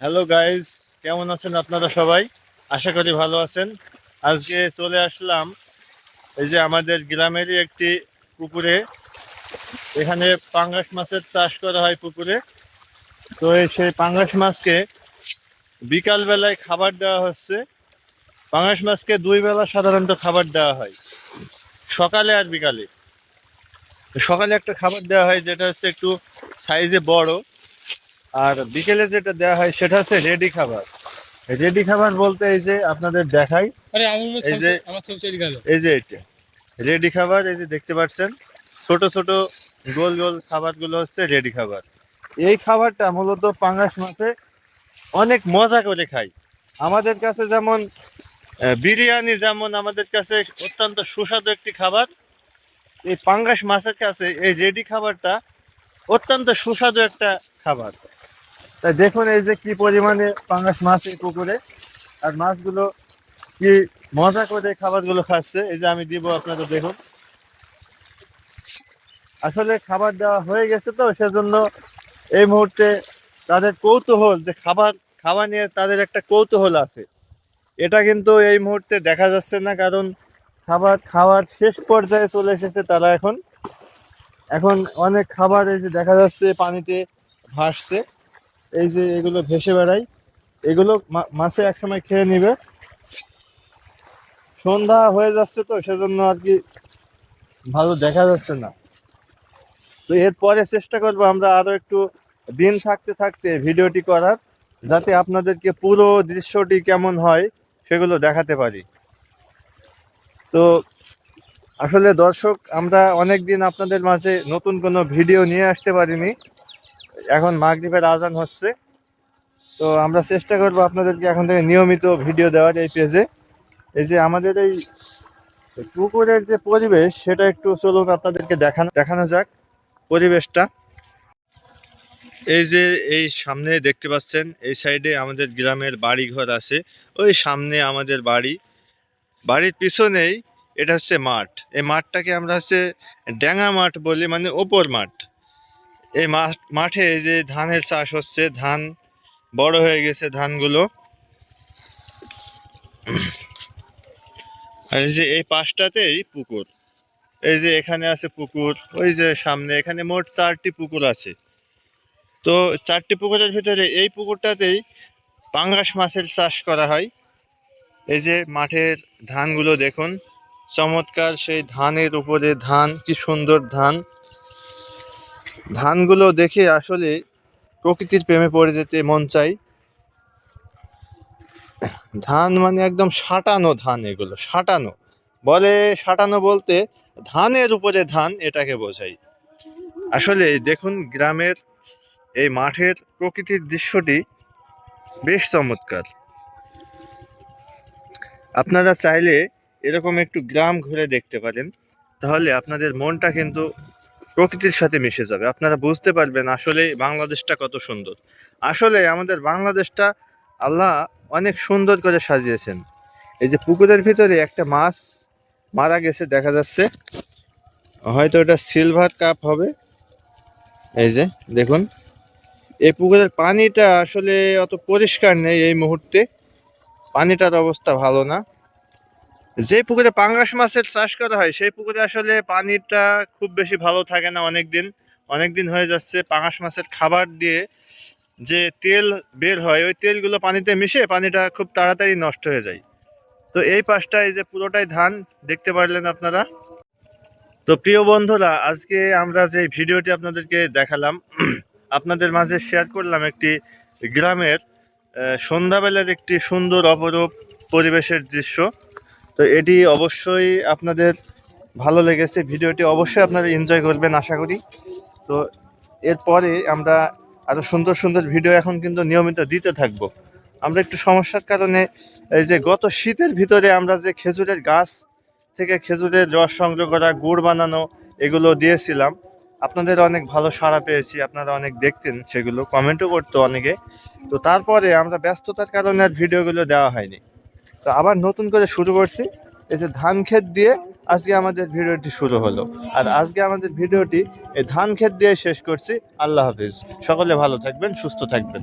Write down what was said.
Hello guys, কেমন আছেন আপনারা সবাই? আশা করি ভালো আছেন। আজকে চলে আসলাম এই যে আমাদের গ্রামেরই একটি পুকুরে। এখানে পাঙ্গাস মাছের চাষ করা হয় পুকুরে। তো সেই পাঙ্গাস মাছকে বিকাল বেলায় খাবার দেওয়া হচ্ছে। পাঙ্গাস মাছকে দুই বেলা সাধারণত খাবার দেওয়া হয়, সকালে আর বিকালে। তো সকালে একটা খাবার দেওয়া হয় যেটা হচ্ছে একটু সাইজে বড়, আর বিকেলে যেটা দেওয়া হয় সেটা হচ্ছে রেডি খাবার। রেডি খাবার বলতে এই যে আপনাদের দেখাই, এই যে এই যে এটা রেডি খাবার। এই যে দেখতে পাচ্ছেন ছোট ছোট গোল গোল খাবারগুলো হচ্ছে রেডি খাবার। এই খাবারটা মূলত পাঙ্গাস মাছে অনেক মজা করে খাই। আমাদের কাছে যেমন বিরিয়ানি যেমন আমাদের কাছে অত্যন্ত সুস্বাদু একটি খাবার, এই পাঙ্গাস মাছের কাছে এই রেডি খাবারটা অত্যন্ত সুস্বাদু একটা খাবার। তাই দেখুন এই যে কি পরিমাণে পাঙ্গাস মাছ এই পুকুরে, আর মাছগুলো কি মজা করে খাবারগুলো খাচ্ছে। এই যে আমি দিব আপনাদের, দেখুন আসলে খাবার দেওয়া হয়ে গেছে তো সেজন্য এই মুহূর্তে তাদের কৌতূহল যে খাবার খাওয়া নিয়ে তাদের একটা কৌতূহল আছে, এটা কিন্তু এই মুহূর্তে দেখা যাচ্ছে না, কারণ খাবার খাওয়ার শেষ পর্যায়ে চলে এসেছে তারা। এখন এখন অনেক খাবার এই যে দেখা যাচ্ছে পানিতে ভাসছে, এই যে এগুলো ভেসে বেড়ায়, এগুলো মাছে একসময় খেয়ে নিবে। সন্ধ্যা হয়ে যাচ্ছে তো সেজন্য আর কি ভালো দেখা যাচ্ছে না। তো এরপরে চেষ্টা করবো আমরা আরো একটু দিন থাকতে থাকতে ভিডিওটি করার, যাতে আপনাদেরকে পুরো দৃশ্যটি কেমন হয় সেগুলো দেখাতে পারি। তো আসলে দর্শক, আমরা অনেক দিন আপনাদের মাঝে নতুন কোনো ভিডিও নিয়ে আসতে পারিনি। এখন মাগরিবের আজান হচ্ছে, তো আমরা চেষ্টা করবো আপনাদেরকে এখন থেকে নিয়মিত ভিডিও দেওয়ার এই পেজে। এই যে আমাদের এই পুকুরের যে পরিবেশ সেটা একটু চলুন আপনাদেরকে দেখানো যাক পরিবেশটা। এই যে এই সামনে দেখতে পাচ্ছেন, এই সাইডে আমাদের গ্রামের বাড়ি ঘর আছে। ওই সামনে আমাদের বাড়ি, বাড়ির পিছনেই এটা হচ্ছে মাঠ। এই মাঠটাকে আমরা হচ্ছে ড্যাঙা মাঠ বলি, মানে ওপর মাঠ। এই মাঠে এই যে ধানের চাষ হচ্ছে, ধান বড় হয়ে গেছে ধানগুলো। আর এই যে এই পাশটাতেই পুকুর, এই যে এখানে আছে পুকুর, ওই যে সামনে এখানে মোট 4টি পুকুর আছে। তো 4টি পুকুরের ভিতরে এই পুকুরটাতেই পাঙ্গাস মাছের চাষ করা হয়। এই যে মাঠের ধানগুলো দেখুন, চমৎকার সেই ধানের উপরে ধান, কি সুন্দর ধান। ধানগুলো দেখে আসলে প্রকৃতির প্রেমে পড়ে যেতে মন চাই। ধান মানে একদম সাঁটানো ধান, এগুলো সাঁটানো বলে। সাঁটানো বলতে ধানের উপরে ধান, এটাকে বোঝাই। আসলে দেখুন গ্রামের এই মাঠের প্রকৃতির দৃশ্যটি বেশ চমৎকার। আপনারা চাইলে এরকম একটু গ্রাম ঘুরে দেখতে পারেন, তাহলে আপনাদের মনটা কিন্তু প্রকৃতির সাথে মিশে যাবে। আপনারা বুঝতে পারবেন আসলে বাংলাদেশটা কত সুন্দর। আসলে আমাদের বাংলাদেশটা আল্লাহ অনেক সুন্দর করে সাজিয়েছেন। এই যে পুকুরের ভিতরে একটা মাছ মারা গেছে দেখা যাচ্ছে, হয়তো এটা সিলভার কাপ হবে। এই যে দেখুন, এই পুকুরের পানিটা আসলে অত পরিষ্কার নেই এই মুহূর্তে, পানিটার অবস্থা ভালো না। যে পুকুরে পাঙ্গাস মাছের চাষ করা হয় সেই পুকুরে আসলে পানিটা খুব বেশি ভালো থাকে না। অনেক দিন হয়ে যাচ্ছে। পাঙ্গাস মাছের খাবার দিয়ে যে তেল বের হয়, ওই তেলগুলো পানিতে মিশে পানিটা খুব তাড়াতাড়ি নষ্ট হয়ে যায়। তো এই পাশটা এই যে পুরোটাই ধান, দেখতে পারলেন আপনারা। তো প্রিয় বন্ধুরা, আজকে আমরা যে ভিডিওটি আপনাদেরকে দেখালাম, আপনাদের মাঝে শেয়ার করলাম একটি গ্রামের সন্ধ্যাবেলার একটি সুন্দর অপরূপ পরিবেশের দৃশ্য। তো এটি অবশ্যই আপনাদের ভালো লেগেছে, ভিডিওটি অবশ্যই আপনারা এনজয় করবেন আশা করি। তো এরপরে আমরা আরও সুন্দর সুন্দর ভিডিও এখন কিন্তু নিয়মিত দিতে থাকবো। আমরা একটু সমস্যার কারণে এই যে গত শীতের ভিতরে আমরা যে খেজুরের গাছ থেকে খেজুরের রস সংগ্রহ করা, গুড় বানানো, এগুলো দিয়েছিলাম, আপনাদের অনেক ভালো সাড়া পেয়েছি। আপনারা অনেক দেখতেন, সেগুলো কমেন্টও করতো অনেকে। তো তারপরে আমরা ব্যস্ততার কারণে আর ভিডিওগুলো দেওয়া হয়নি। তো আবার নতুন করে শুরু করছি। এই যে ধান ক্ষেত দিয়ে আজকে আমাদের ভিডিওটি শুরু হলো। আর আজকে আমাদের ভিডিওটি এই ধান ক্ষেত দিয়ে শেষ করছি। আল্লাহ হাফিজ। সকলে ভালো থাকবেন, সুস্থ থাকবেন।